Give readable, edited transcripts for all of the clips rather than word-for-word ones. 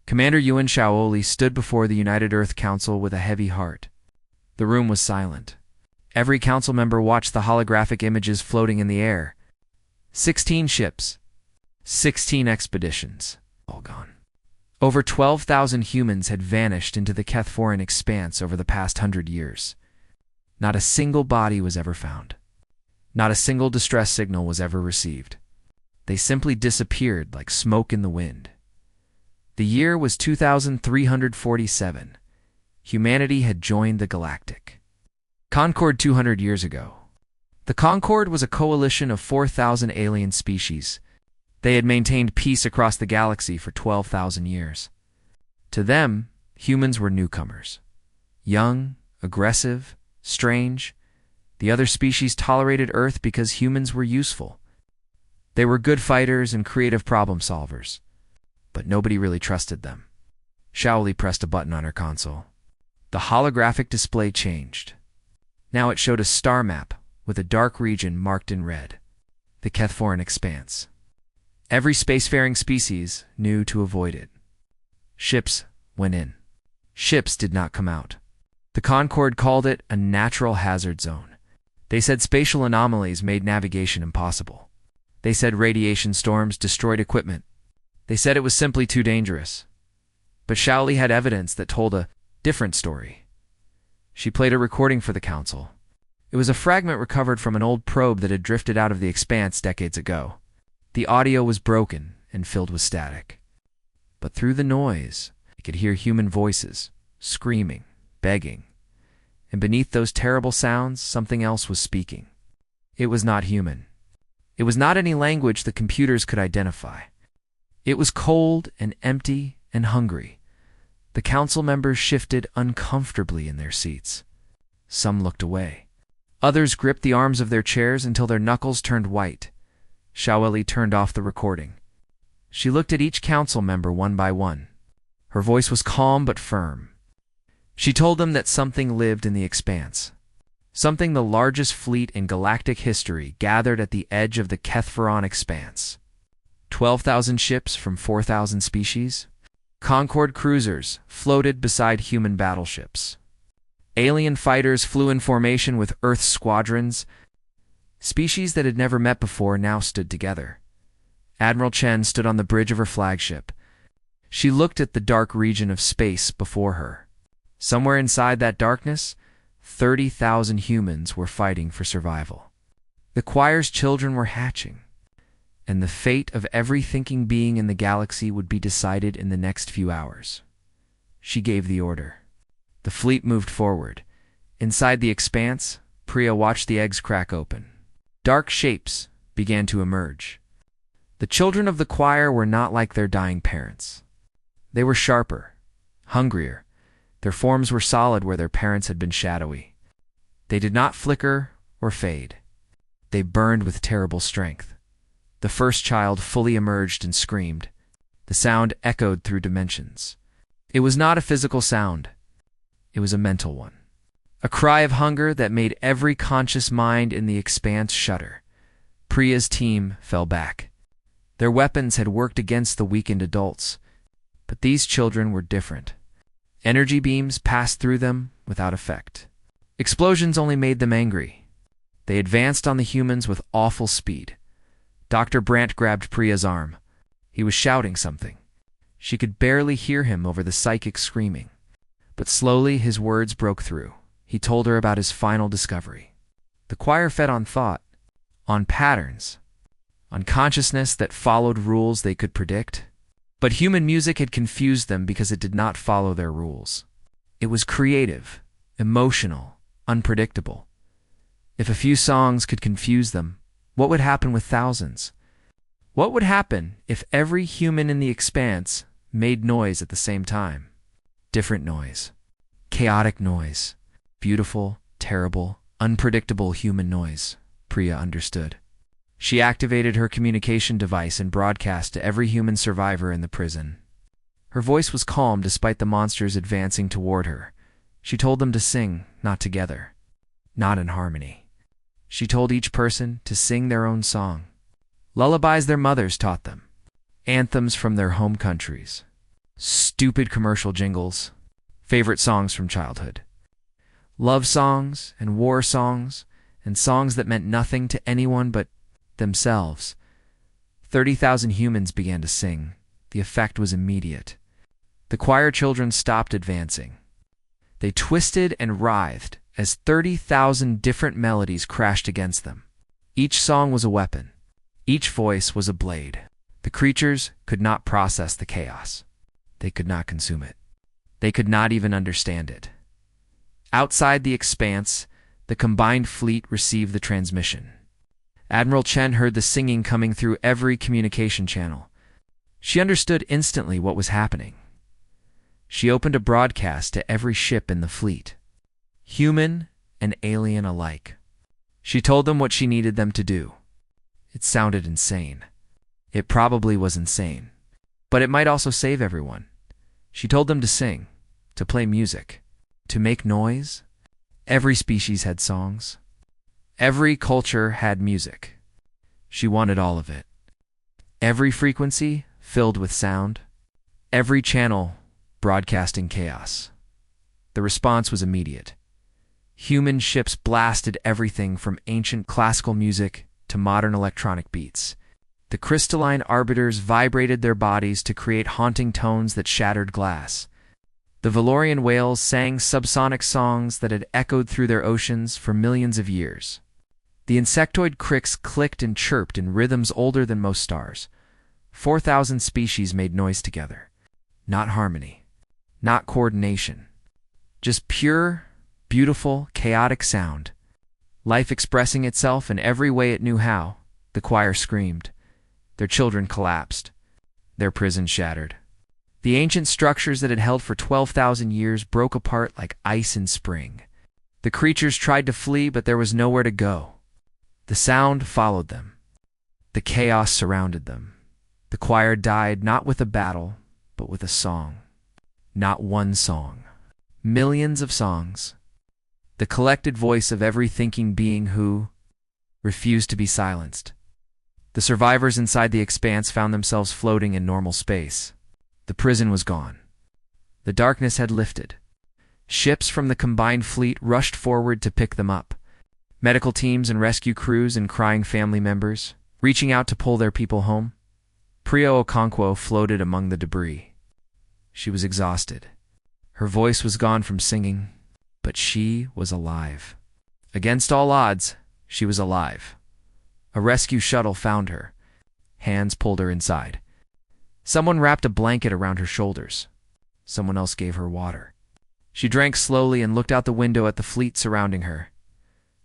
Commander Yuan Shaoli stood before the United Earth Council with a heavy heart. The room was silent. Every council member watched the holographic images floating in the air. 16 ships, 16 expeditions, all gone. Over 12,000 humans had vanished into the Kethforan expanse over the past 100 years. Not a single body was ever found. Not a single distress signal was ever received. They simply disappeared like smoke in the wind. The year was 2347. Humanity had joined the Galactic Concord 200 years ago. The Concord was a coalition of 4,000 alien species. They had maintained peace across the galaxy for 12,000 years. To them, humans were newcomers. Young, aggressive, strange. The other species tolerated Earth because humans were useful. They were good fighters and creative problem solvers. But nobody really trusted them. Shaoli pressed a button on her console. The holographic display changed. Now it showed a star map with a dark region marked in red. The Kethforan expanse. Every spacefaring species knew to avoid it. Ships went in. Ships did not come out. The Concord called it a natural hazard zone. They said spatial anomalies made navigation impossible. They said radiation storms destroyed equipment. They said it was simply too dangerous. But Shaoli had evidence that told a different story. She played a recording for the council. It was a fragment recovered from an old probe that had drifted out of the expanse decades ago. The audio was broken and filled with static. But through the noise, they could hear human voices, screaming, begging. And beneath those terrible sounds, something else was speaking. It was not human. It was not any language the computers could identify. It was cold and empty and hungry. The council members shifted uncomfortably in their seats. Some looked away. Others gripped the arms of their chairs until their knuckles turned white. Shaoli turned off the recording. She looked at each council member one by one. Her voice was calm but firm. She told them that something lived in the expanse. Something the largest fleet in galactic history gathered at the edge of the Kethforan expanse. 12,000 ships from 4,000 species. Concord cruisers floated beside human battleships. Alien fighters flew in formation with Earth's squadrons. Species that had never met before now stood together. Admiral Chen stood on the bridge of her flagship. She looked at the dark region of space before her. Somewhere inside that darkness, 30,000 humans were fighting for survival. The choir's children were hatching, and the fate of every thinking being in the galaxy would be decided in the next few hours. She gave the order. The fleet moved forward. Inside the expanse, Priya watched the eggs crack open. Dark shapes began to emerge. The children of the choir were not like their dying parents. They were sharper, hungrier. Their forms were solid where their parents had been shadowy. They did not flicker or fade. They burned with terrible strength. The first child fully emerged and screamed. The sound echoed through dimensions. It was not a physical sound. It was a mental one. A cry of hunger that made every conscious mind in the expanse shudder. Priya's team fell back. Their weapons had worked against the weakened adults. But these children were different. Energy beams passed through them without effect. Explosions only made them angry. They advanced on the humans with awful speed. Dr. Brandt grabbed Priya's arm. He was shouting something. She could barely hear him over the psychic screaming. But slowly his words broke through. He told her about his final discovery. The choir fed on thought, on patterns, on consciousness that followed rules they could predict. But human music had confused them because it did not follow their rules. It was creative, emotional, unpredictable. If a few songs could confuse them, what would happen with thousands? What would happen if every human in the expanse made noise at the same time? Different noise. Chaotic noise. Beautiful, terrible, unpredictable human noise. Priya understood. She activated her communication device and broadcast to every human survivor in the prison. Her voice was calm despite the monsters advancing toward her. She told them to sing, not together, not in harmony. She told each person to sing their own song. Lullabies their mothers taught them. Anthems from their home countries. Stupid commercial jingles. Favorite songs from childhood. Love songs and war songs and songs that meant nothing to anyone but themselves. 30,000 humans began to sing. The effect was immediate. The choir children stopped advancing. They twisted and writhed as 30,000 different melodies crashed against them. Each song was a weapon. Each voice was a blade. The creatures could not process the chaos. They could not consume it. They could not even understand it. Outside the expanse, the combined fleet received the transmission. Admiral Chen heard the singing coming through every communication channel. She understood instantly what was happening. She opened a broadcast to every ship in the fleet, human and alien alike. She told them what she needed them to do. It sounded insane. It probably was insane, but it might also save everyone. She told them to sing, to play music, to make noise. Every species had songs. Every culture had music. She wanted all of it. Every frequency filled with sound. Every channel broadcasting chaos. The response was immediate. Human ships blasted everything from ancient classical music to modern electronic beats. The crystalline arbiters vibrated their bodies to create haunting tones that shattered glass. The Valorian whales sang subsonic songs that had echoed through their oceans for millions of years. The insectoid crickets clicked and chirped in rhythms older than most stars. 4,000 species made noise together. Not harmony, not coordination. Just pure, beautiful, chaotic sound. Life expressing itself in every way it knew how. The choir screamed. Their children collapsed. Their prison shattered. The ancient structures that had held for 12,000 years broke apart like ice in spring. The creatures tried to flee, but there was nowhere to go. The sound followed them. The chaos surrounded them. The choir died not with a battle, but with a song. Not one song. Millions of songs. The collected voice of every thinking being who refused to be silenced. The survivors inside the expanse found themselves floating in normal space. The prison was gone. The darkness had lifted. Ships from the combined fleet rushed forward to pick them up. Medical teams and rescue crews and crying family members, reaching out to pull their people home. Priya Okonkwo floated among the debris. She was exhausted. Her voice was gone from singing, but she was alive. Against all odds, she was alive. A rescue shuttle found her. Hands pulled her inside. Someone wrapped a blanket around her shoulders. Someone else gave her water. She drank slowly and looked out the window at the fleet surrounding her.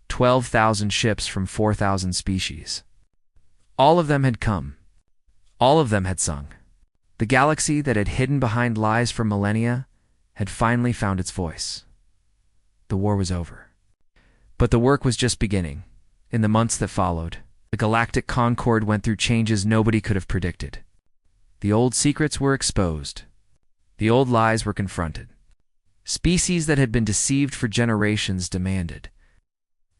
12,000 ships from 4,000 species. All of them had come. All of them had sung. The galaxy that had hidden behind lies for millennia had finally found its voice. The war was over. But the work was just beginning. In the months that followed, the galactic concord went through changes nobody could have predicted. The old secrets were exposed. The old lies were confronted. Species that had been deceived for generations demanded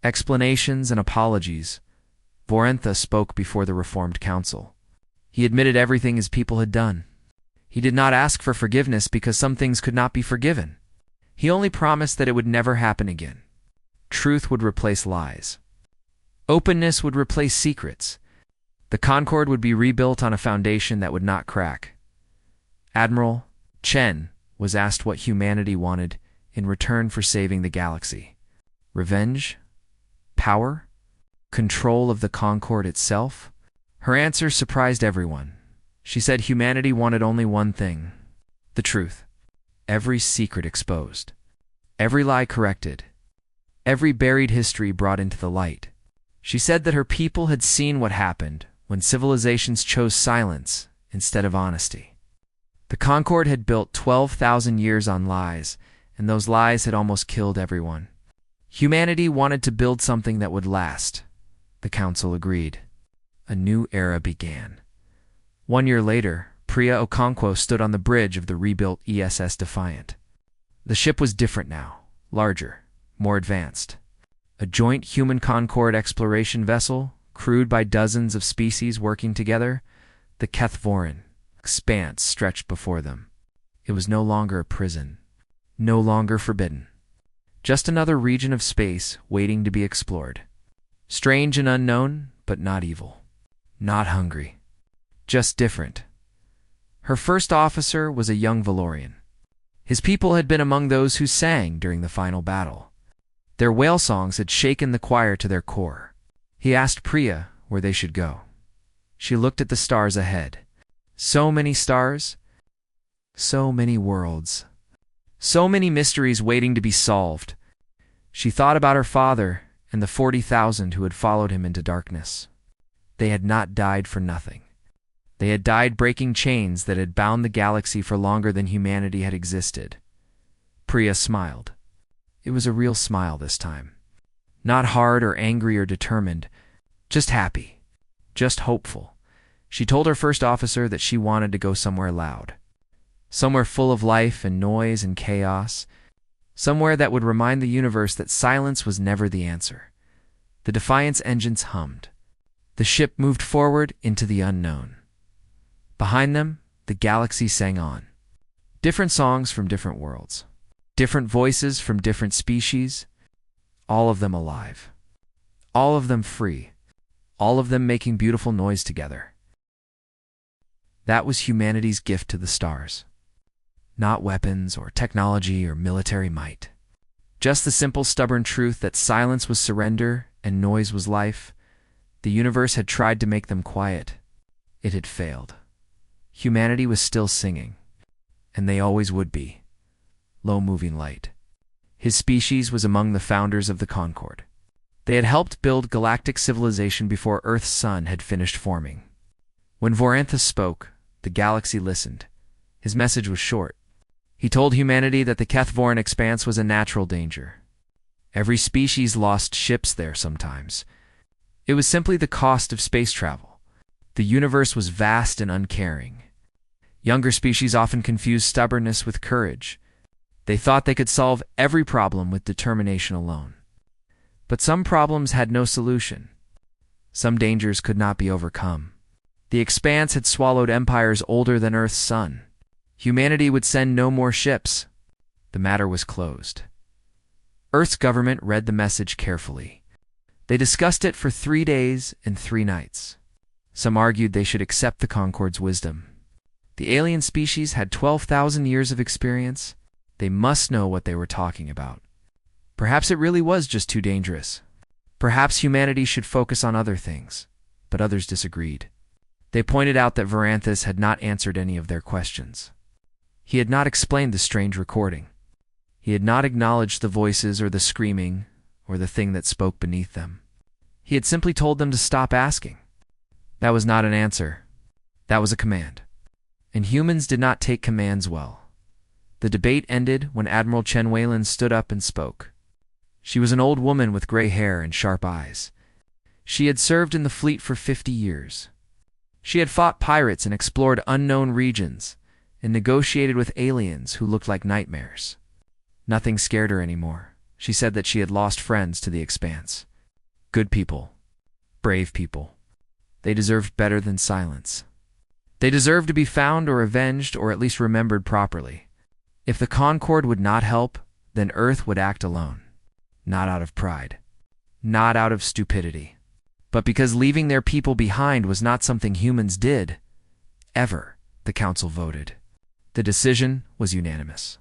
explanations and apologies. Vorentha spoke before the Reformed Council. He admitted everything his people had done. He did not ask for forgiveness because some things could not be forgiven. He only promised that it would never happen again. Truth would replace lies. Openness would replace secrets. The Concord would be rebuilt on a foundation that would not crack. Admiral Chen was asked what humanity wanted in return for saving the galaxy. Revenge? Power? Control of the Concord itself? Her answer surprised everyone. She said humanity wanted only one thing: the truth. Every secret exposed. Every lie corrected. Every buried history brought into the light. She said that her people had seen what happened when civilizations chose silence instead of honesty. The Concord had built 12,000 years on lies, and those lies had almost killed everyone. Humanity wanted to build something that would last. The Council agreed. A new era began. 1 year later, Priya Okonkwo stood on the bridge of the rebuilt ESS Defiant. The ship was different now, larger, more advanced. A joint human Concord exploration vessel, crewed by dozens of species working together. The Kethvoran expanse stretched before them. It was no longer a prison, no longer forbidden. Just another region of space waiting to be explored. Strange and unknown, but not evil. Not hungry. Just different. Her first officer was a young Valorian. His people had been among those who sang during the final battle. Their whale songs had shaken the choir to their core. He asked Priya where they should go. She looked at the stars ahead. So many stars, so many worlds, so many mysteries waiting to be solved. She thought about her father and the 40,000 who had followed him into darkness. They had not died for nothing. They had died breaking chains that had bound the galaxy for longer than humanity had existed. Priya smiled. It was a real smile this time. Not hard or angry or determined, just happy, just hopeful. She told her first officer that she wanted to go somewhere loud. Somewhere full of life and noise and chaos. Somewhere that would remind the universe that silence was never the answer. The Defiance engines hummed. The ship moved forward into the unknown. Behind them, the galaxy sang on. Different songs from different worlds. Different voices from different species. All of them alive. All of them free. All of them making beautiful noise together. That was humanity's gift to the stars. Not weapons or technology or military might. Just the simple, stubborn truth that silence was surrender and noise was life. The universe had tried to make them quiet. It had failed. Humanity was still singing, and they always would be. Low-moving light. His species was among the founders of the Concord. They had helped build galactic civilization before Earth's sun had finished forming. When Voranthus spoke, the galaxy listened. His message was short. He told humanity that the Kethvoran expanse was a natural danger. Every species lost ships there sometimes. It was simply the cost of space travel. The universe was vast and uncaring. Younger species often confused stubbornness with courage. They thought they could solve every problem with determination alone. But some problems had no solution. Some dangers could not be overcome. The expanse had swallowed empires older than Earth's sun. Humanity would send no more ships. The matter was closed. Earth's government read the message carefully. They discussed it for 3 days and 3 nights. Some argued they should accept the Concord's wisdom. The alien species had 12,000 years of experience. They must know what they were talking about. Perhaps it really was just too dangerous. Perhaps humanity should focus on other things. But others disagreed. They pointed out that Voranthus had not answered any of their questions. He had not explained the strange recording. He had not acknowledged the voices or the screaming or the thing that spoke beneath them. He had simply told them to stop asking. That was not an answer. That was a command. And humans did not take commands well. The debate ended when Admiral Chen Weilin stood up and spoke. She was an old woman with gray hair and sharp eyes. She had served in the fleet for 50 years. She had fought pirates and explored unknown regions and negotiated with aliens who looked like nightmares. Nothing scared her anymore. She said that she had lost friends to the expanse. Good people. Brave people. They deserved better than silence. They deserved to be found or avenged or at least remembered properly. If the Concord would not help, then Earth would act alone. Not out of pride. Not out of stupidity. But because leaving their people behind was not something humans did. Ever, the Council voted. The decision was unanimous.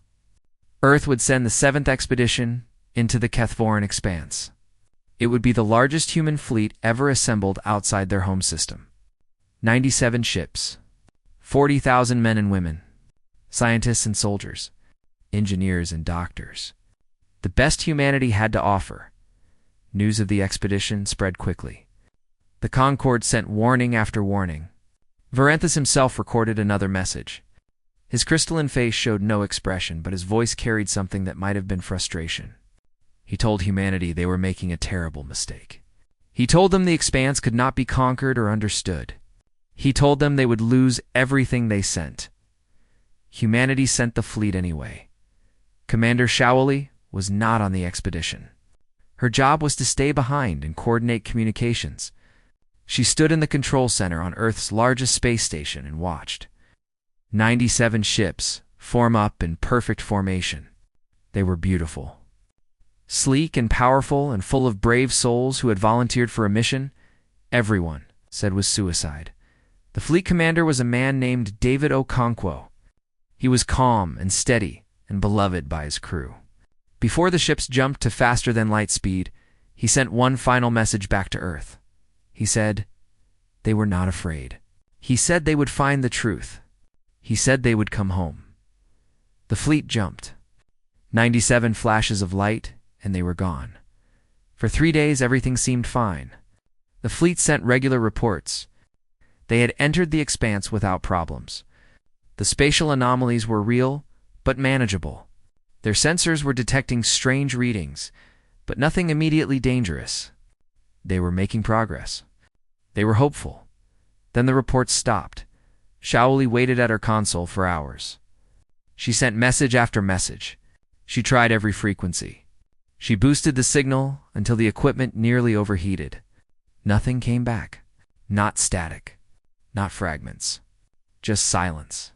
Earth would send the 7th expedition into the Kethvoran expanse. It would be the largest human fleet ever assembled outside their home system. 97 ships. 40,000 men and women. Scientists and soldiers. Engineers and doctors. The best humanity had to offer. News of the expedition spread quickly. The Concord sent warning after warning. Voranthus himself recorded another message. His crystalline face showed no expression, but his voice carried something that might have been frustration. He told humanity they were making a terrible mistake. He told them the expanse could not be conquered or understood. He told them they would lose everything they sent. Humanity sent the fleet anyway. Commander Shaoli was not on the expedition. Her job was to stay behind and coordinate communications. She stood in the control center on Earth's largest space station and watched. 97 ships, form up in perfect formation. They were beautiful. Sleek and powerful and full of brave souls who had volunteered for a mission, everyone said was suicide. The fleet commander was a man named David Okonkwo. He was calm and steady and beloved by his crew. Before the ships jumped to faster-than-light speed, he sent one final message back to Earth. He said, they were not afraid. He said they would find the truth. He said they would come home. The fleet jumped. 97 flashes of light, and they were gone. For 3 days, everything seemed fine. The fleet sent regular reports. They had entered the expanse without problems. The spatial anomalies were real, but manageable. Their sensors were detecting strange readings, but nothing immediately dangerous. They were making progress. They were hopeful. Then the reports stopped. Shaoli waited at her console for hours. She sent message after message. She tried every frequency. She boosted the signal until the equipment nearly overheated. Nothing came back. Not static. Not fragments. Just silence.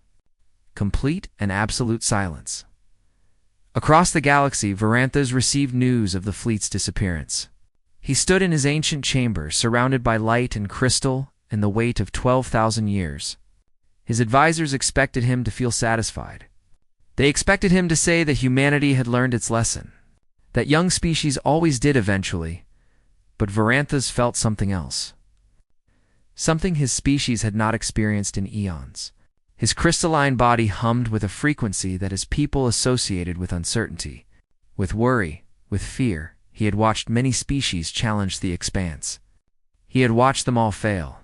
Complete and absolute silence. Across the galaxy, Varanthas received news of the fleet's disappearance. He stood in his ancient chamber, surrounded by light and crystal and the weight of 12,000 years. His advisors expected him to feel satisfied. They expected him to say that humanity had learned its lesson, that young species always did eventually, but Varanthas felt something else. Something his species had not experienced in eons. His crystalline body hummed with a frequency that his people associated with uncertainty, with worry, with fear. He had watched many species challenge the expanse. He had watched them all fail.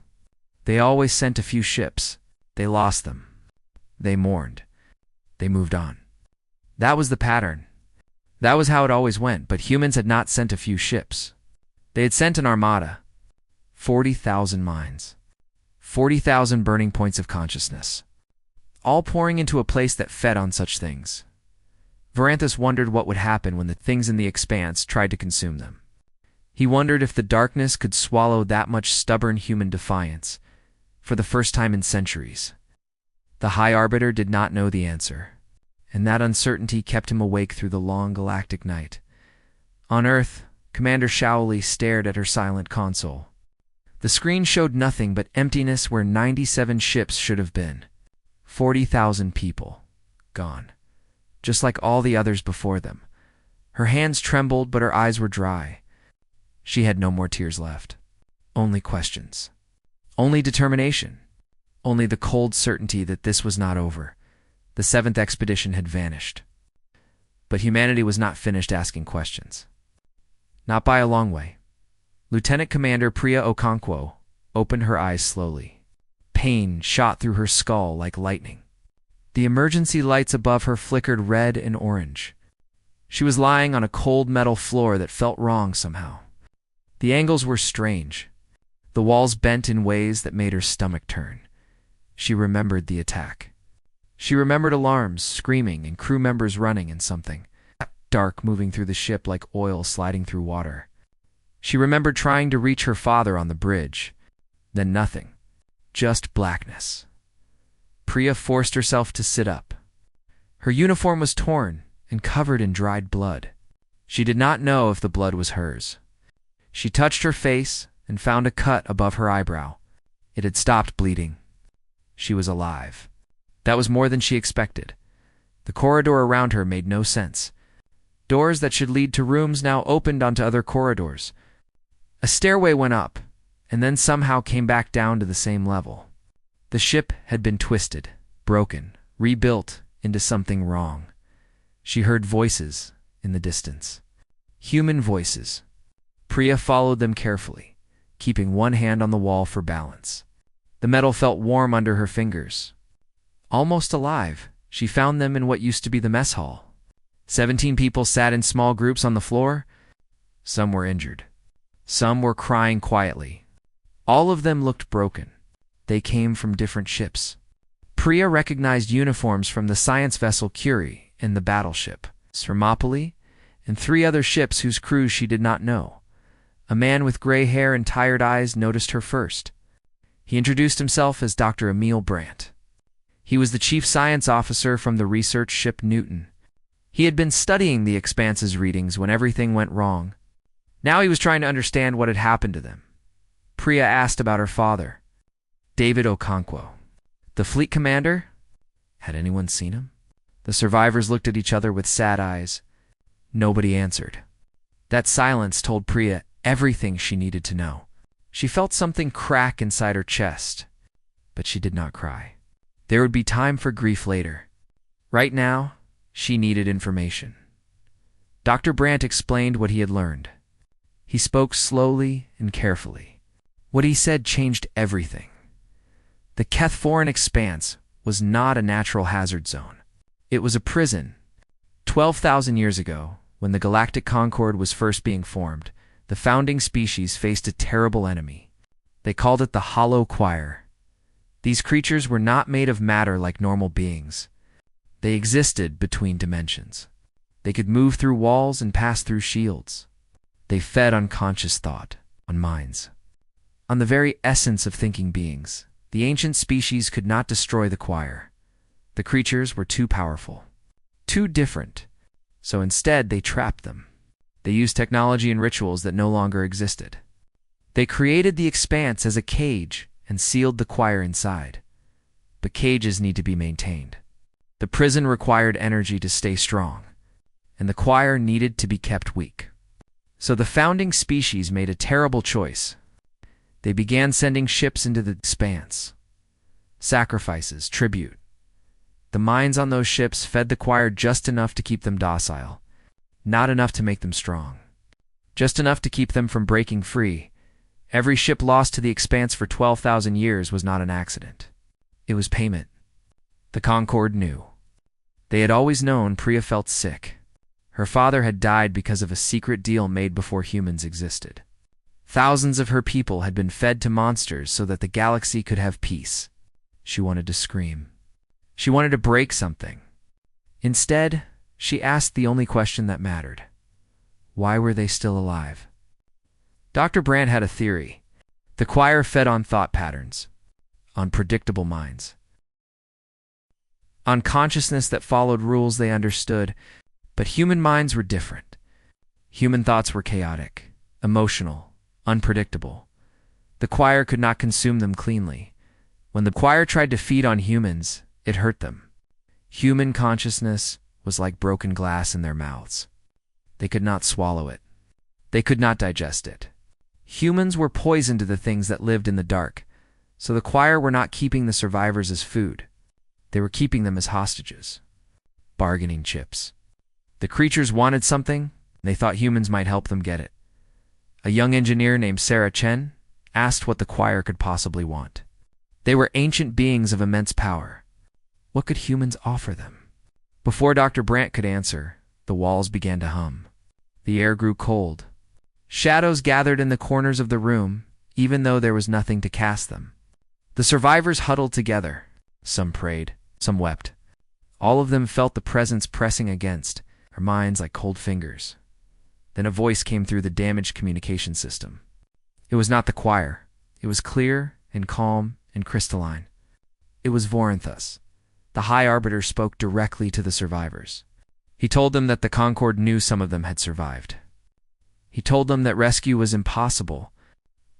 They always sent a few ships. They lost them. They mourned. They moved on. That was the pattern. That was how it always went, but humans had not sent a few ships. They had sent an armada. 40,000 minds. 40,000 burning points of consciousness. All pouring into a place that fed on such things. Varanthas wondered what would happen when the things in the expanse tried to consume them. He wondered if the darkness could swallow that much stubborn human defiance, for the first time in centuries. The High Arbiter did not know the answer, and that uncertainty kept him awake through the long galactic night. On Earth, Commander Shaoli stared at her silent console. The screen showed nothing but emptiness where 97 ships should have been. 40,000 people. Gone. Just like all the others before them. Her hands trembled, but her eyes were dry. She had no more tears left. Only questions. Only determination. Only the cold certainty that this was not over. The 7th expedition had vanished. But humanity was not finished asking questions. Not by a long way. Lieutenant Commander Priya Okonkwo opened her eyes slowly. Pain shot through her skull like lightning. The emergency lights above her flickered red and orange. She was lying on a cold metal floor that felt wrong somehow. The angles were strange. The walls bent in ways that made her stomach turn. She remembered the attack. She remembered alarms, screaming, and crew members running and something dark moving through the ship like oil sliding through water. She remembered trying to reach her father on the bridge. Then nothing. Just blackness. Priya forced herself to sit up. Her uniform was torn and covered in dried blood. She did not know if the blood was hers. She touched her face and found a cut above her eyebrow. It had stopped bleeding. She was alive. That was more than she expected. The corridor around her made no sense. Doors that should lead to rooms now opened onto other corridors. A stairway went up, and then somehow came back down to the same level. The ship had been twisted, broken, rebuilt into something wrong. She heard voices in the distance. Human voices. Priya followed them carefully, keeping one hand on the wall for balance. The metal felt warm under her fingers. Almost alive, she found them in what used to be the mess hall. 17 people sat in small groups on the floor. Some were injured. Some were crying quietly. All of them looked broken. They came from different ships. Priya recognized uniforms from the science vessel Curie and the battleship Thermopylae, and 3 other ships whose crews she did not know. A man with gray hair and tired eyes noticed her first. He introduced himself as Dr. Emil Brandt. He was the chief science officer from the research ship Newton. He had been studying the Expanse's readings when everything went wrong. Now he was trying to understand what had happened to them. Priya asked about her father, David Okonkwo. The fleet commander? Had anyone seen him? The survivors looked at each other with sad eyes. Nobody answered. That silence told Priya everything she needed to know. She felt something crack inside her chest, but she did not cry. There would be time for grief later. Right now, she needed information. Dr. Brandt explained what he had learned. He spoke slowly and carefully. What he said changed everything. The Kethforan Expanse was not a natural hazard zone. It was a prison. 12,000 years ago, when the Galactic Concord was first being formed, the founding species faced a terrible enemy. They called it the Hollow Choir. These creatures were not made of matter like normal beings. They existed between dimensions. They could move through walls and pass through shields. They fed on conscious thought, on minds, on the very essence of thinking beings. The ancient species could not destroy the choir. The creatures were too powerful, too different, so instead they trapped them. They used technology and rituals that no longer existed. They created the Expanse as a cage and sealed the choir inside. But cages need to be maintained. The prison required energy to stay strong, and the choir needed to be kept weak. So the founding species made a terrible choice. They began sending ships into the Expanse. Sacrifices, tribute. The minds on those ships fed the choir just enough to keep them docile, not enough to make them strong. Just enough to keep them from breaking free. Every ship lost to the Expanse for 12,000 years was not an accident. It was payment. The Concord knew. They had always known Priya felt sick. Her father had died because of a secret deal made before humans existed. Thousands of her people had been fed to monsters so that the galaxy could have peace. She wanted to scream. She wanted to break something. Instead, she asked the only question that mattered. Why were they still alive? Dr. Brandt had a theory. The choir fed on thought patterns, on predictable minds, on consciousness that followed rules they understood. But human minds were different. Human thoughts were chaotic, emotional, unpredictable. The choir could not consume them cleanly. When the choir tried to feed on humans, it hurt them. Human consciousness was like broken glass in their mouths. They could not swallow it. They could not digest it. Humans were poison to the things that lived in the dark, so the choir were not keeping the survivors as food. They were keeping them as hostages. Bargaining chips. The creatures wanted something, and they thought humans might help them get it. A young engineer named Sarah Chen asked what the choir could possibly want. They were ancient beings of immense power. What could humans offer them? Before Dr. Brandt could answer, the walls began to hum. The air grew cold. Shadows gathered in the corners of the room, even though there was nothing to cast them. The survivors huddled together. Some prayed, some wept. All of them felt the presence pressing against their minds like cold fingers. Then a voice came through the damaged communication system. It was not the choir. It was clear and calm and crystalline. It was Vorinthus. The High Arbiter spoke directly to the survivors. He told them that the Concord knew some of them had survived. He told them that rescue was impossible.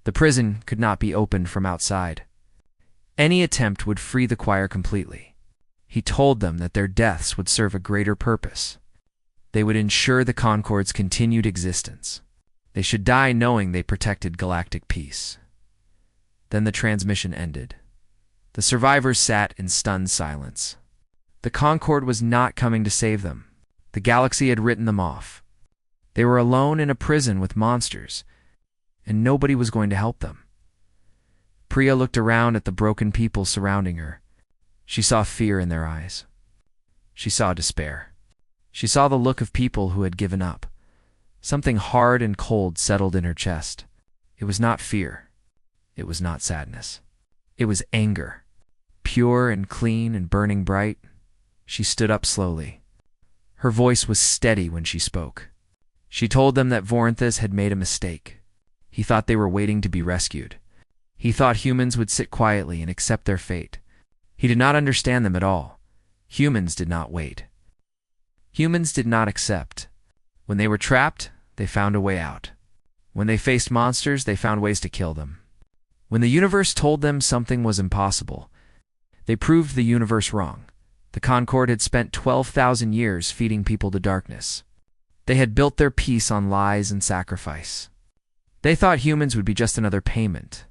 The prison could not be opened from outside. Any attempt would free the choir completely. He told them that their deaths would serve a greater purpose. They would ensure the Concord's continued existence. They should die knowing they protected galactic peace. Then the transmission ended. The survivors sat in stunned silence. The Concord was not coming to save them. The galaxy had written them off. They were alone in a prison with monsters, and nobody was going to help them. Priya looked around at the broken people surrounding her. She saw fear in their eyes. She saw despair. She saw the look of people who had given up. Something hard and cold settled in her chest. It was not fear. It was not sadness. It was anger. Pure and clean and burning bright. She stood up slowly. Her voice was steady when she spoke. She told them that Vorinthus had made a mistake. He thought they were waiting to be rescued. He thought humans would sit quietly and accept their fate. He did not understand them at all. Humans did not wait. Humans did not accept. When they were trapped, they found a way out. When they faced monsters, they found ways to kill them. When the universe told them something was impossible, they proved the universe wrong. The Concord had spent 12,000 years feeding people to darkness. They had built their peace on lies and sacrifice. They thought humans would be just another payment.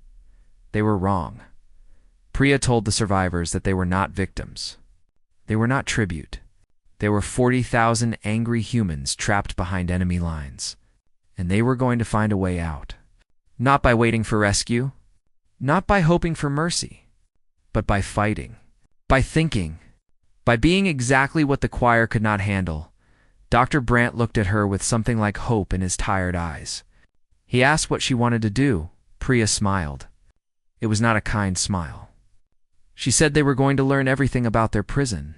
They were wrong. Priya told the survivors that they were not victims. They were not tribute. They were 40,000 angry humans trapped behind enemy lines. And they were going to find a way out. Not by waiting for rescue, not by hoping for mercy, but by fighting, by thinking, by being exactly what the choir could not handle. Dr. Brandt looked at her with something like hope in his tired eyes. He asked what she wanted to do. Priya smiled. It was not a kind smile. She said they were going to learn everything about their prison.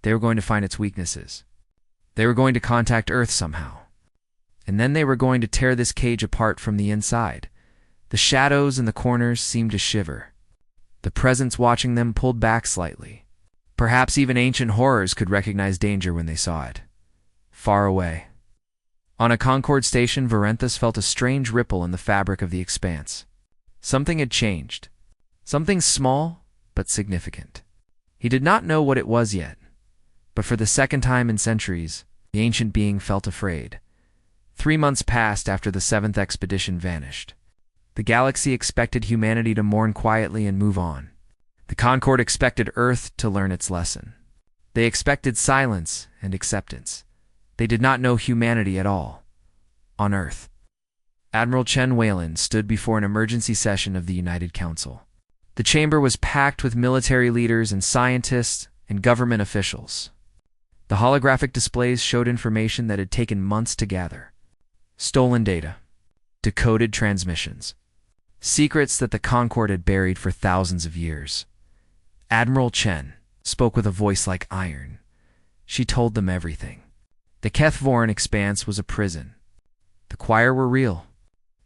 They were going to find its weaknesses. They were going to contact Earth somehow. And then they were going to tear this cage apart from the inside. The shadows in the corners seemed to shiver. The presence watching them pulled back slightly. Perhaps even ancient horrors could recognize danger when they saw it. Far away. On a Concord station, Varenthus felt a strange ripple in the fabric of the expanse. Something had changed. Something small, but significant. He did not know what it was yet. But for the second time in centuries, the ancient being felt afraid. 3 months passed after the 7th expedition vanished. The galaxy expected humanity to mourn quietly and move on. The Concord expected Earth to learn its lesson. They expected silence and acceptance. They did not know humanity at all. On Earth, Admiral Chen Wayland stood before an emergency session of the United Council. The chamber was packed with military leaders and scientists and government officials. The holographic displays showed information that had taken months to gather. Stolen data, decoded transmissions, secrets that the Concord had buried for thousands of years. Admiral Chen spoke with a voice like iron. She told them everything. The Kethvoran expanse was a prison. The choir were real.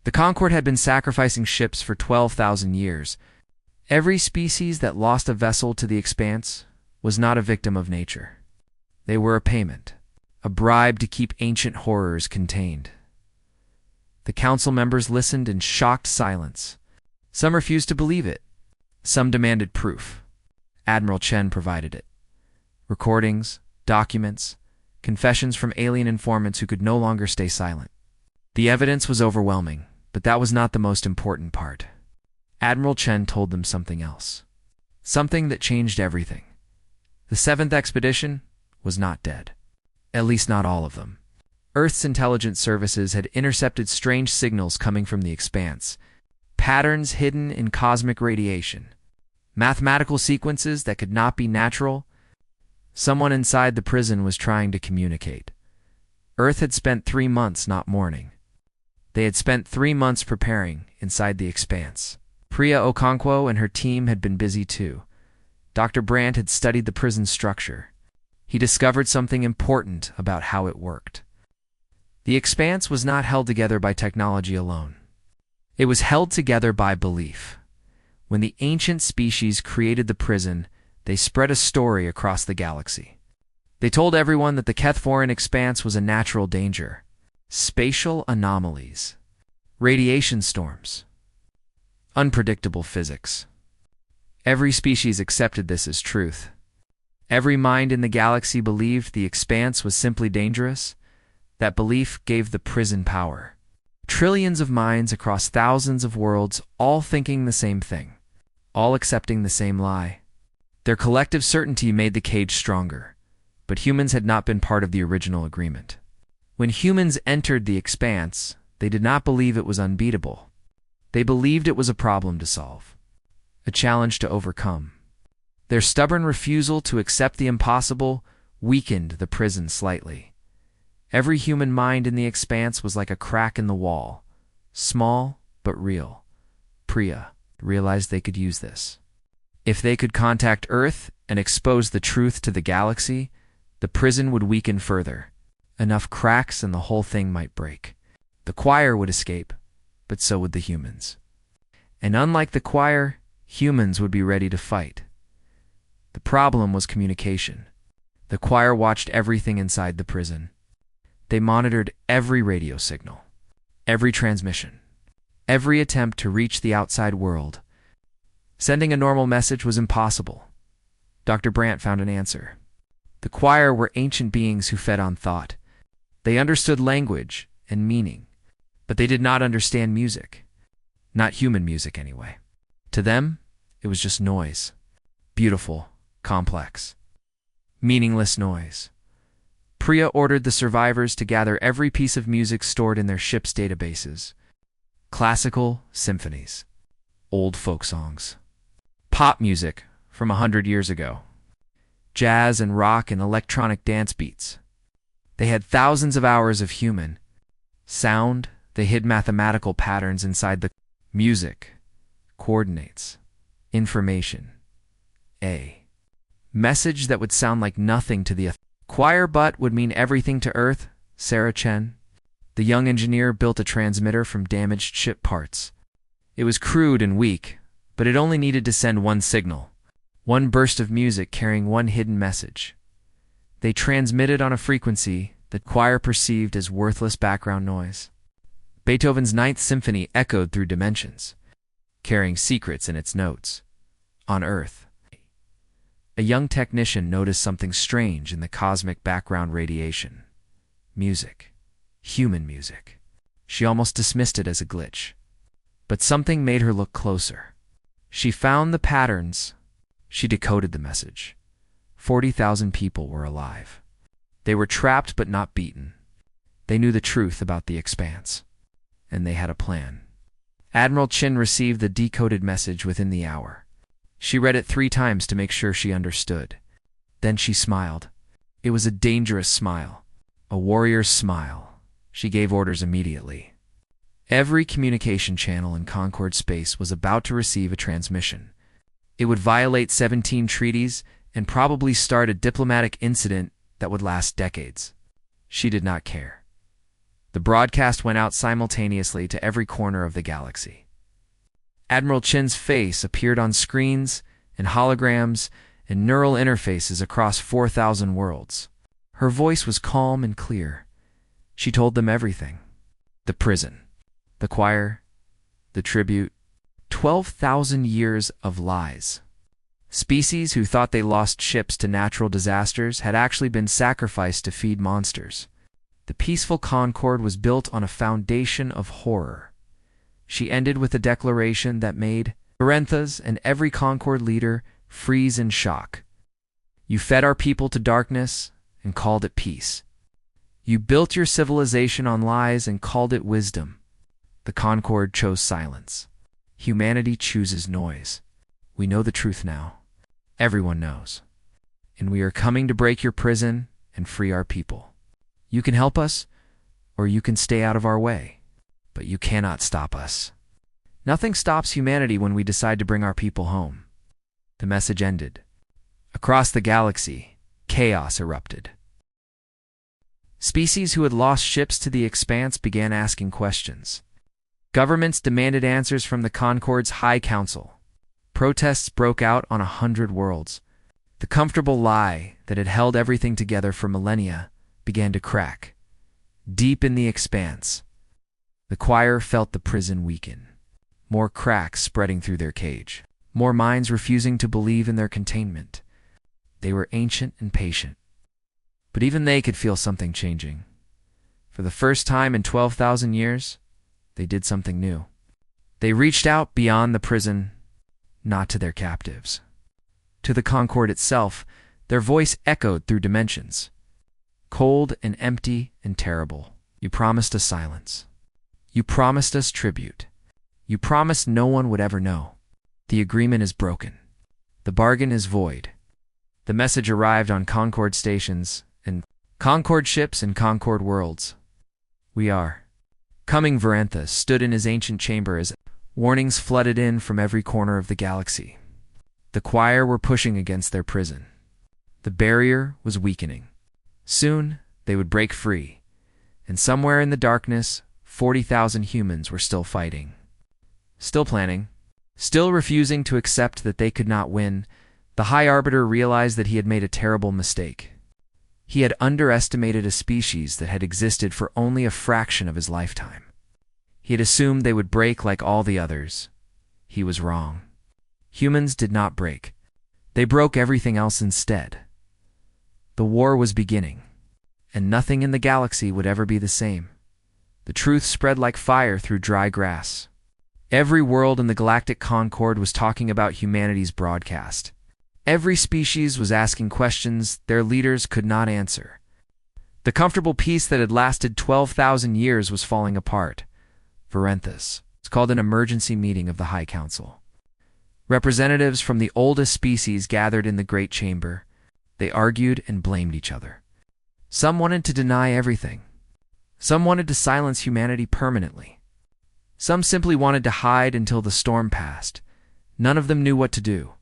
The Concord had been sacrificing ships for 12,000 years. Every species that lost a vessel to the expanse was not a victim of nature. They were a payment, a bribe to keep ancient horrors contained. The council members listened in shocked silence. Some refused to believe it. Some demanded proof. Admiral Chen provided it. Recordings, documents, confessions from alien informants who could no longer stay silent. The evidence was overwhelming, but that was not the most important part. Admiral Chen told them something else. Something that changed everything. The 7th expedition was not dead. At least not all of them. Earth's intelligence services had intercepted strange signals coming from the expanse. Patterns hidden in cosmic radiation. Mathematical sequences that could not be natural. Someone inside the prison was trying to communicate. Earth had spent 3 months not mourning. They had spent 3 months preparing inside the expanse. Priya Okonkwo and her team had been busy too. Dr. Brandt had studied the prison structure. He discovered something important about how it worked. The expanse was not held together by technology alone. It was held together by belief. When the ancient species created the prison, they spread a story across the galaxy. They told everyone that the Kethvoran expanse was a natural danger. Spatial anomalies. Radiation storms. Unpredictable physics. Every species accepted this as truth. Every mind in the galaxy believed the expanse was simply dangerous. That belief gave the prison power. Trillions of minds across thousands of worlds, all thinking the same thing, all accepting the same lie. Their collective certainty made the cage stronger, but humans had not been part of the original agreement. When humans entered the expanse, they did not believe it was unbeatable. They believed it was a problem to solve, a challenge to overcome. Their stubborn refusal to accept the impossible weakened the prison slightly. Every human mind in the expanse was like a crack in the wall, small but real. Priya realized they could use this. If they could contact Earth and expose the truth to the galaxy, the prison would weaken further. Enough cracks and the whole thing might break. The choir would escape, but so would the humans. And unlike the choir, humans would be ready to fight. The problem was communication. The choir watched everything inside the prison. They monitored every radio signal, every transmission, every attempt to reach the outside world. Sending a normal message was impossible. Dr. Brandt found an answer. The choir were ancient beings who fed on thought. They understood language and meaning, but they did not understand music. Not human music, anyway. To them, it was just noise. Beautiful, complex, meaningless noise. Priya ordered the survivors to gather every piece of music stored in their ship's databases. Classical symphonies, old folk songs, pop music from 100 years ago, jazz and rock and electronic dance beats. They had thousands of hours of human sound. They hid mathematical patterns inside the music, coordinates, information, a message that would sound like nothing to the choir but would mean everything to Earth. Sarah Chen, the young engineer, built a transmitter from damaged ship parts. It was crude and weak, but it only needed to send one signal, one burst of music carrying one hidden message. They transmitted on a frequency that choir perceived as worthless background noise. Beethoven's Ninth Symphony echoed through dimensions, carrying secrets in its notes. On Earth, a young technician noticed something strange in the cosmic background radiation. Music. Human music. She almost dismissed it as a glitch. But something made her look closer. She found the patterns. She decoded the message. 40,000 people were alive. They were trapped but not beaten. They knew the truth about the expanse. And they had a plan. Admiral Chin received the decoded message within the hour. She read it 3 times to make sure she understood. Then she smiled. It was a dangerous smile. A warrior's smile. She gave orders immediately. Every communication channel in Concord space was about to receive a transmission. It would violate 17 treaties and probably start a diplomatic incident that would last decades. She did not care. The broadcast went out simultaneously to every corner of the galaxy. Admiral Chin's face appeared on screens and holograms and neural interfaces across 4,000 worlds. Her voice was calm and clear. She told them everything. The prison, the choir, the tribute, 12,000 years of lies. Species who thought they lost ships to natural disasters had actually been sacrificed to feed monsters. The peaceful Concord was built on a foundation of horror. She ended with a declaration that made Parenthas and every Concord leader freeze in shock. You fed our people to darkness and called it peace. You built your civilization on lies and called it wisdom. The Concord chose silence. Humanity chooses noise. We know the truth now. Everyone knows. And we are coming to break your prison and free our people. You can help us, or you can stay out of our way. But you cannot stop us. Nothing stops humanity when we decide to bring our people home. The message ended. Across the galaxy, chaos erupted. Species who had lost ships to the expanse began asking questions. Governments demanded answers from the Concord's High Council. Protests broke out on 100 worlds. The comfortable lie that had held everything together for millennia began to crack. Deep in the expanse, the choir felt the prison weaken. More cracks spreading through their cage. More minds refusing to believe in their containment. They were ancient and patient. But even they could feel something changing. For the first time in 12,000 years, they did something new. They reached out beyond the prison, not to their captives. To the Concord itself, their voice echoed through dimensions. Cold and empty and terrible. You promised us silence. You promised us tribute. You promised no one would ever know. The agreement is broken. The bargain is void. The message arrived on Concord stations and Concord ships and Concord worlds. We are coming. Varantha stood in his ancient chamber as warnings flooded in from every corner of the galaxy. The choir were pushing against their prison. The barrier was weakening. Soon, they would break free, and somewhere in the darkness, 40,000 humans were still fighting. Still planning, still refusing to accept that they could not win. The High Arbiter realized that he had made a terrible mistake. He had underestimated a species that had existed for only a fraction of his lifetime. He had assumed they would break like all the others. He was wrong. Humans did not break. They broke everything else instead. The war was beginning, and nothing in the galaxy would ever be the same. The truth spread like fire through dry grass. Every world in the Galactic Concord was talking about humanity's broadcast. Every species was asking questions their leaders could not answer. The comfortable peace that had lasted 12,000 years was falling apart. Varenthus. It's called an emergency meeting of the High Council. Representatives from the oldest species gathered in the Great Chamber. They argued and blamed each other. Some wanted to deny everything. Some wanted to silence humanity permanently. Some simply wanted to hide until the storm passed. None of them knew what to do.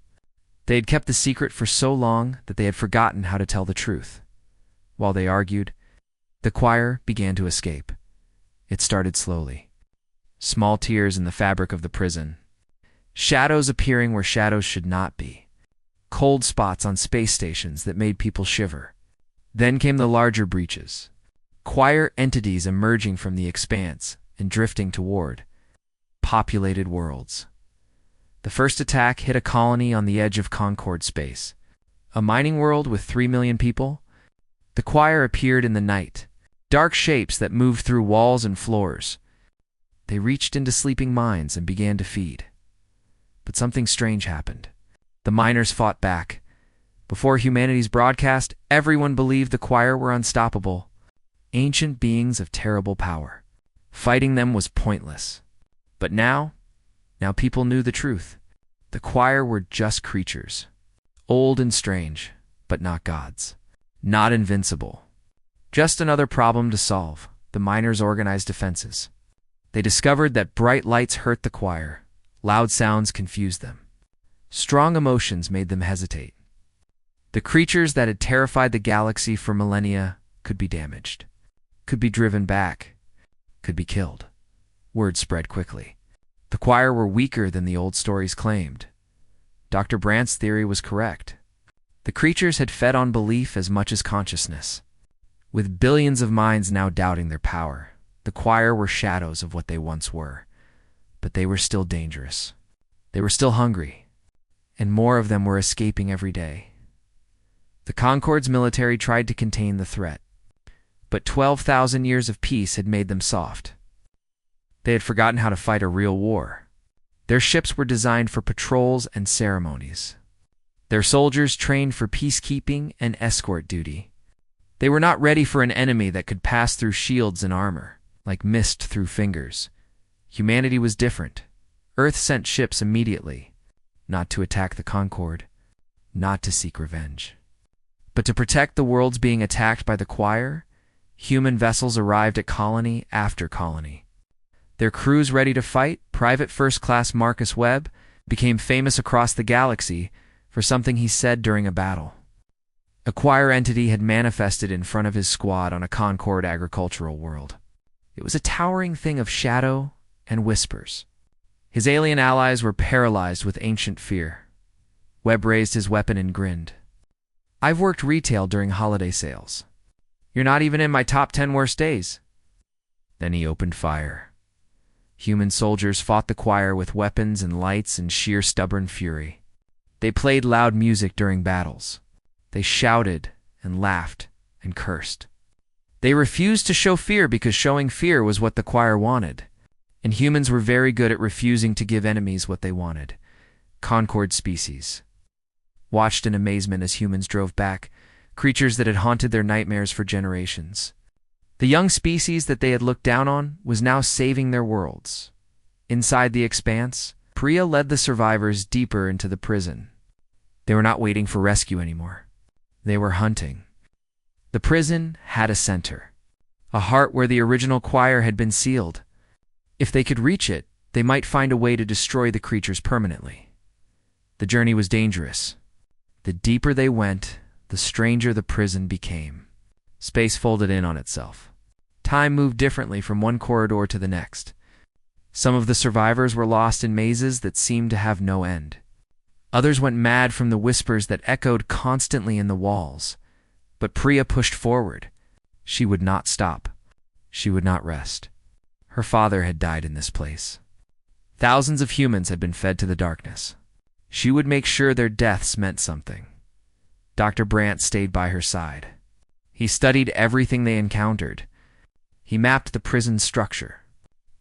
They had kept the secret for so long that they had forgotten how to tell the truth. While they argued, the choir began to escape. It started slowly. Small tears in the fabric of the prison. Shadows appearing where shadows should not be. Cold spots on space stations that made people shiver. Then came the larger breaches. Choir entities emerging from the expanse and drifting toward populated worlds. The first attack hit a colony on the edge of Concord space. A mining world with 3 million people. The choir appeared in the night. Dark shapes that moved through walls and floors. They reached into sleeping mines and began to feed. But something strange happened. The miners fought back. Before humanity's broadcast, everyone believed the choir were unstoppable. Ancient beings of terrible power. Fighting them was pointless. But now people knew the truth. The choir were just creatures. Old and strange, but not gods. Not invincible. Just another problem to solve. The miners organized defenses. They discovered that bright lights hurt the choir. Loud sounds confused them. Strong emotions made them hesitate. The creatures that had terrified the galaxy for millennia could be damaged, could be driven back, could be killed. Word spread quickly. The choir were weaker than the old stories claimed. Dr. Brandt's theory was correct. The creatures had fed on belief as much as consciousness. With billions of minds now doubting their power, the choir were shadows of what they once were. But they were still dangerous. They were still hungry, and more of them were escaping every day. The Concord's military tried to contain the threat, but 12,000 years of peace had made them soft. They had forgotten how to fight a real war. Their ships were designed for patrols and ceremonies. Their soldiers trained for peacekeeping and escort duty. They were not ready for an enemy that could pass through shields and armor, like mist through fingers. Humanity was different. Earth sent ships immediately, not to attack the Concord, not to seek revenge, but to protect the worlds being attacked by the choir. Human vessels arrived at colony after colony. Their crews ready to fight. Private First Class Marcus Webb became famous across the galaxy for something he said during a battle. A choir entity had manifested in front of his squad on a Concord agricultural world. It was a towering thing of shadow and whispers. His alien allies were paralyzed with ancient fear. Webb raised his weapon and grinned. "I've worked retail during holiday sales. You're not even in my top 10 worst days." Then he opened fire. Human soldiers fought the choir with weapons and lights and sheer stubborn fury. They played loud music during battles. They shouted and laughed and cursed. They refused to show fear because showing fear was what the choir wanted. And humans were very good at refusing to give enemies what they wanted. Concord species watched in amazement as humans drove back, creatures that had haunted their nightmares for generations. The young species that they had looked down on was now saving their worlds. Inside the expanse, Priya led the survivors deeper into the prison. They were not waiting for rescue anymore. They were hunting. The prison had a center, a heart where the original choir had been sealed. If they could reach it, they might find a way to destroy the creatures permanently. The journey was dangerous. The deeper they went, the stranger the prison became. Space folded in on itself. Time moved differently from one corridor to the next. Some of the survivors were lost in mazes that seemed to have no end. Others went mad from the whispers that echoed constantly in the walls. But Priya pushed forward. She would not stop. She would not rest. Her father had died in this place. Thousands of humans had been fed to the darkness. She would make sure their deaths meant something. Dr. Brandt stayed by her side. He studied everything they encountered. He mapped the prison's structure.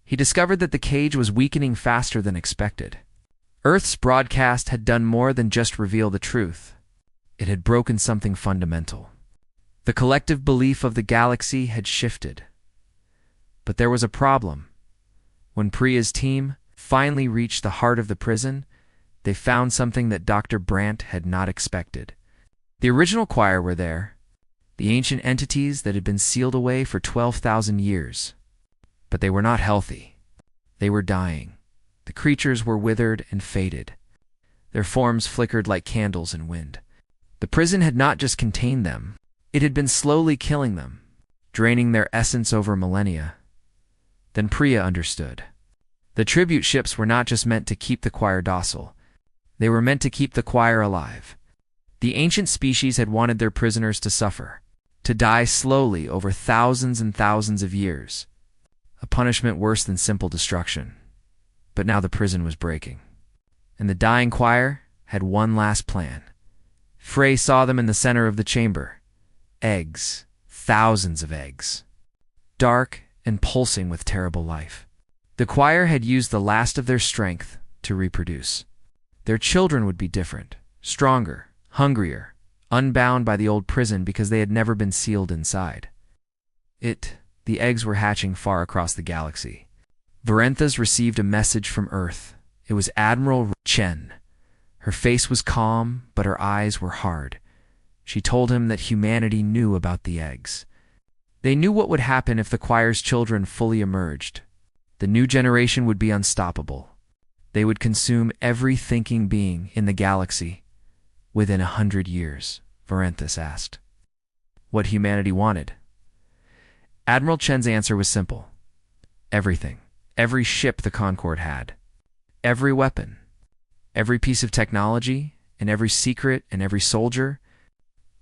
He discovered that the cage was weakening faster than expected. Earth's broadcast had done more than just reveal the truth. It had broken something fundamental. The collective belief of the galaxy had shifted. But there was a problem. When Priya's team finally reached the heart of the prison, they found something that Dr. Brandt had not expected. The original choir were there, the ancient entities that had been sealed away for 12,000 years. But they were not healthy. They were dying. The creatures were withered and faded. Their forms flickered like candles in wind. The prison had not just contained them. It had been slowly killing them, draining their essence over millennia. Then Priya understood. The tribute ships were not just meant to keep the choir docile. They were meant to keep the choir alive. The ancient species had wanted their prisoners to suffer, to die slowly over thousands and thousands of years, a punishment worse than simple destruction. But now the prison was breaking, and the dying choir had one last plan. Frey saw them in the center of the chamber. Eggs, thousands of eggs, dark and pulsing with terrible life. The choir had used the last of their strength to reproduce. Their children would be different, stronger, hungrier, unbound by the old prison because they had never been sealed inside. The eggs were hatching far across the galaxy. Varenthas received a message from Earth. It was Admiral Chen. Her face was calm, but her eyes were hard. She told him that humanity knew about the eggs. They knew what would happen if the choir's children fully emerged. The new generation would be unstoppable. They would consume every thinking being in the galaxy. Within 100 years, Varenthas asked what humanity wanted. Admiral Chen's answer was simple. Everything. Every ship the Concorde had. Every weapon. Every piece of technology, and every secret and every soldier.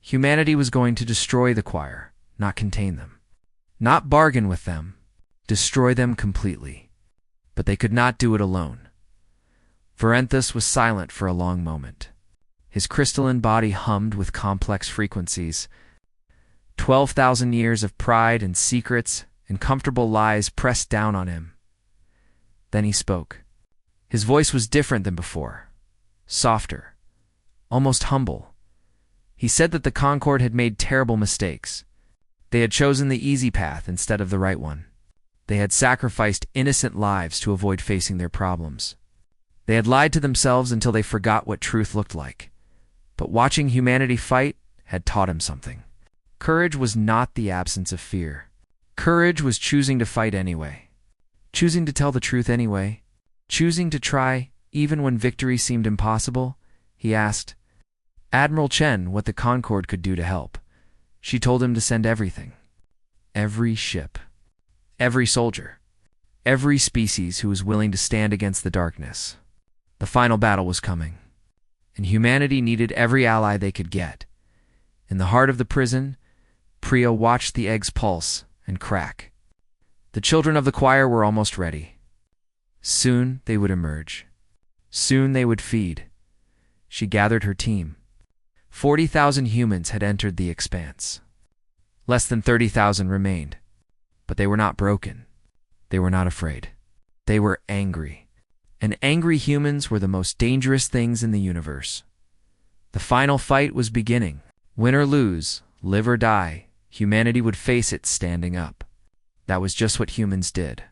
Humanity was going to destroy the choir, not contain them. Not bargain with them. Destroy them completely. But they could not do it alone. Varenthas was silent for a long moment. His crystalline body hummed with complex frequencies. 12,000 years of pride and secrets and comfortable lies pressed down on him. Then he spoke. His voice was different than before. Softer. Almost humble. He said that the Concorde had made terrible mistakes. They had chosen the easy path instead of the right one. They had sacrificed innocent lives to avoid facing their problems. They had lied to themselves until they forgot what truth looked like. But watching humanity fight had taught him something. Courage was not the absence of fear. Courage was choosing to fight anyway. Choosing to tell the truth anyway. Choosing to try even when victory seemed impossible. He asked Admiral Chen what the Concorde could do to help. She told him to send everything. Every ship. Every soldier. Every species who was willing to stand against the darkness. The final battle was coming, and humanity needed every ally they could get. In the heart of the prison, Priya watched the eggs pulse and crack. The children of the choir were almost ready. Soon they would emerge. Soon they would feed. She gathered her team. 40,000 humans had entered the expanse. Less than 30,000 remained. But they were not broken. They were not afraid. They were angry. And angry humans were the most dangerous things in the universe. The final fight was beginning. Win or lose, live or die, humanity would face it standing up. That was just what humans did.